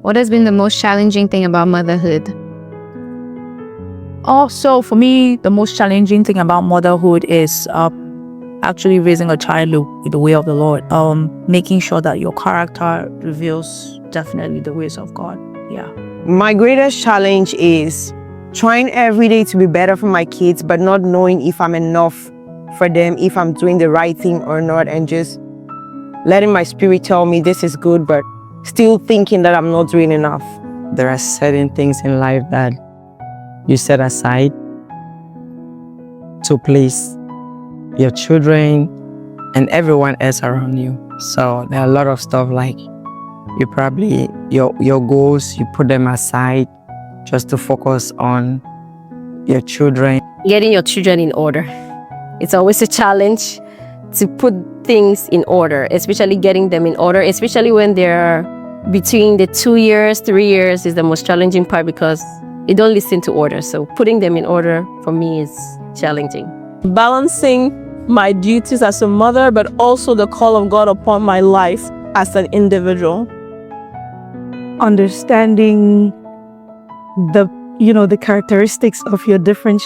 What has been the most challenging thing about motherhood? Also, for me, the most challenging thing about motherhood is actually raising a child with the way of the Lord. Making sure that your character reveals definitely the ways of God. Yeah. My greatest challenge is trying every day to be better for my kids, but not knowing if I'm enough for them, if I'm doing the right thing or not, and just letting my spirit tell me this is good, but still thinking that I'm not doing enough. There are certain things in life that you set aside to please your children and everyone else around you. So there are a lot of stuff like you probably, your goals, you put them aside just to focus on your children. Getting your children in order. It's always a challenge to put things in order, especially getting them in order, especially when they're between the 2 years, 3 years is the most challenging part because they don't listen to orders. So putting them in order for me is challenging. Balancing my duties as a mother, but also the call of God upon my life as an individual. Understanding the characteristics of your different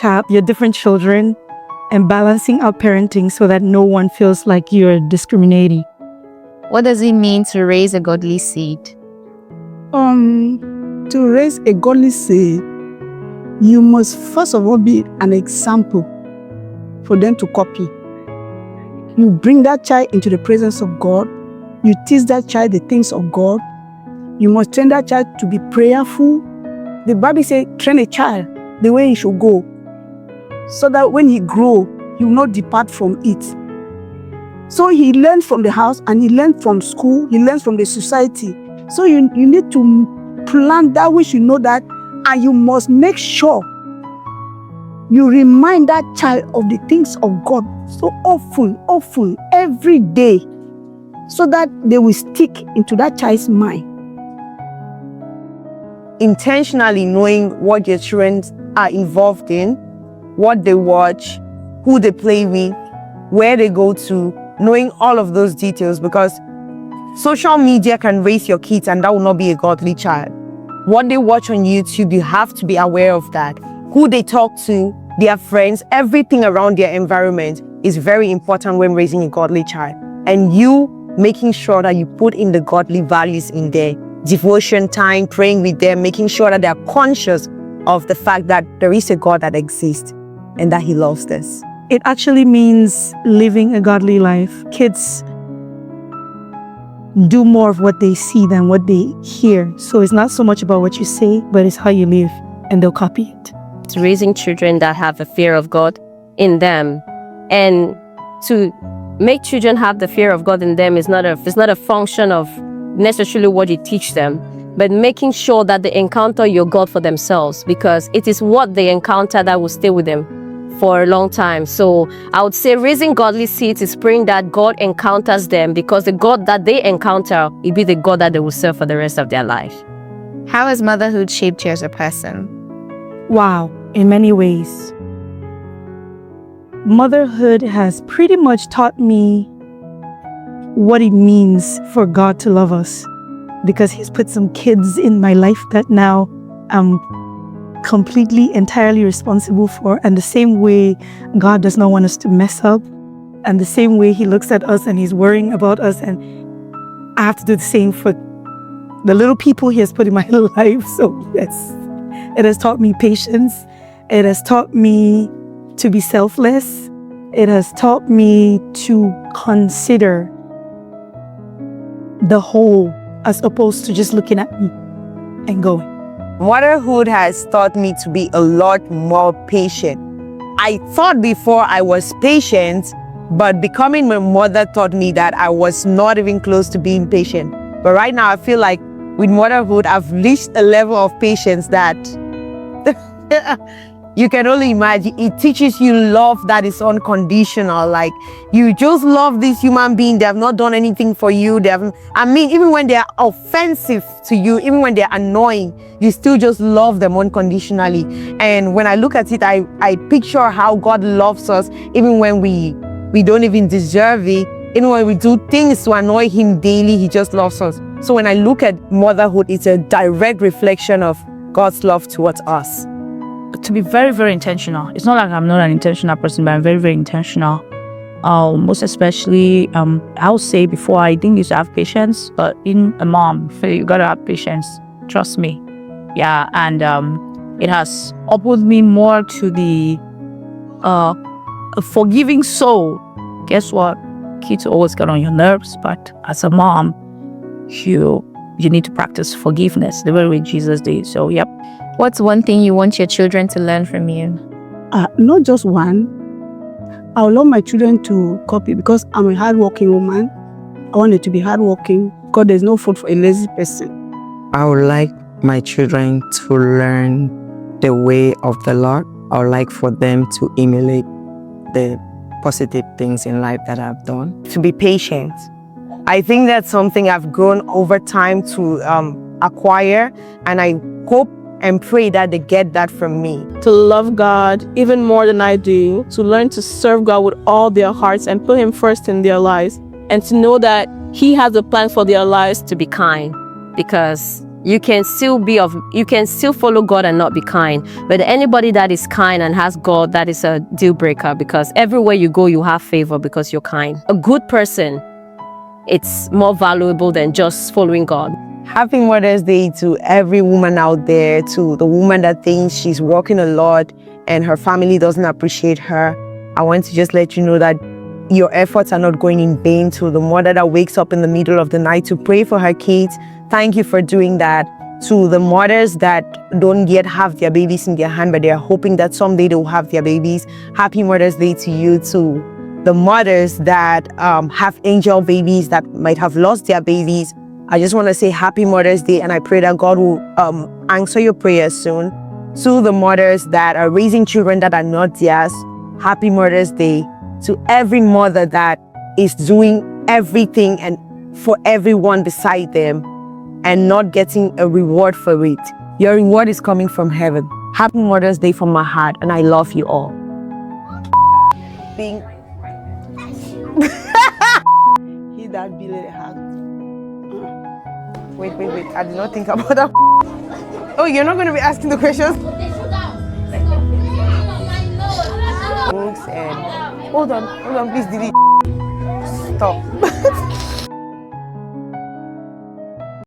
children, and balancing out parenting so that no one feels like you're discriminating. What does it mean to raise a godly seed? To raise a godly seed, you must first of all be an example for them to copy. You bring that child into the presence of God. You teach that child the things of God. You must train that child to be prayerful. The Bible says, train a child the way he should go, so that when he grow, he will not depart from it. So he learns from the house and he learns from school, he learns from the society. So you need to plan that which you know that, and you must make sure you remind that child of the things of God so often, every day, so that they will stick into that child's mind. Intentionally knowing what your children are involved in, what they watch, who they play with, where they go to, knowing all of those details, because social media can raise your kids and that will not be a godly child. What they watch on YouTube, you have to be aware of that. Who they talk to, their friends, everything around their environment is very important when raising a godly child. And you making sure that you put in the godly values in their devotion time, praying with them, making sure that they are conscious of the fact that there is a God that exists and that He loves us. It actually means living a godly life. Kids do more of what they see than what they hear. So it's not so much about what you say, but it's how you live, and they'll copy it. It's raising children that have a fear of God in them. And to make children have the fear of God in them is not a function of necessarily what you teach them, but making sure that they encounter your God for themselves, because it is what they encounter that will stay with them for a long time. So I would say raising godly seeds is praying that God encounters them, because the God that they encounter will be the God that they will serve for the rest of their life. How has motherhood shaped you as a person? Wow, in many ways. Motherhood has pretty much taught me what it means for God to love us, because He's put some kids in my life that now I'm completely, entirely responsible for. And the same way God does not want us to mess up, and the same way He looks at us and He's worrying about us, and I have to do the same for the little people He has put in my life. So yes, it has taught me patience. It has taught me to be selfless. It has taught me to consider the whole as opposed to just looking at me and going. Motherhood has taught me to be a lot more patient. I thought before I was patient, but becoming my mother taught me that I was not even close to being patient. But right now I feel like with motherhood, I've reached a level of patience that you can only imagine. It teaches you love that is unconditional. Like, you just love this human being. They have not done anything for you. Even when they're offensive to you, even when they're annoying, you still just love them unconditionally. And when I look at it, I picture how God loves us, even when we don't even deserve it. Even when we do things to annoy Him daily, He just loves us. So when I look at motherhood, it's a direct reflection of God's love towards us. To be very, very intentional. It's not like I'm not an intentional person, but I'm very, very intentional. Most especially, I would say before, I didn't used to have patience, but in a mom, you gotta have patience. Trust me. Yeah, and it has opened me more to the a forgiving soul. Guess what? Kids always get on your nerves, but as a mom, you need to practice forgiveness the very way Jesus did. So, yep. What's one thing you want your children to learn from you? Not just one. I would love my children to copy because I'm a hardworking woman. I want it to be hardworking because there's no food for a lazy person. I would like my children to learn the way of the Lord. I would like for them to emulate the positive things in life that I've done. To be patient. I think that's something I've grown over time to acquire, and I hope and pray that they get that from me. To love God even more than I do, to learn to serve God with all their hearts and put Him first in their lives, and to know that He has a plan for their lives. To be kind, because you can still follow God and not be kind. But anybody that is kind and has God, that is a deal breaker, because everywhere you go, you have favor because you're kind. A good person, it's more valuable than just following God. Happy Mother's Day to every woman out there, to the woman that thinks she's working a lot and her family doesn't appreciate her. I want to just let you know that your efforts are not going in vain. To the mother that wakes up in the middle of the night to pray for her kids, thank you for doing that. To the mothers that don't yet have their babies in their hand, but they are hoping that someday they will have their babies, Happy Mother's Day to you. To the mothers that have angel babies that might have lost their babies, I just want to say Happy Mother's Day, and I pray that God will answer your prayers soon. To the mothers that are raising children that are not theirs, Happy Mother's Day. To every mother that is doing everything and for everyone beside them and not getting a reward for it, your reward is coming from heaven. Happy Mother's Day from my heart, and I love you all. He that builded a house. Wait. I did not think about that. Oh, you're not going to be asking the questions? Books and... Hold on, please delete. Stop.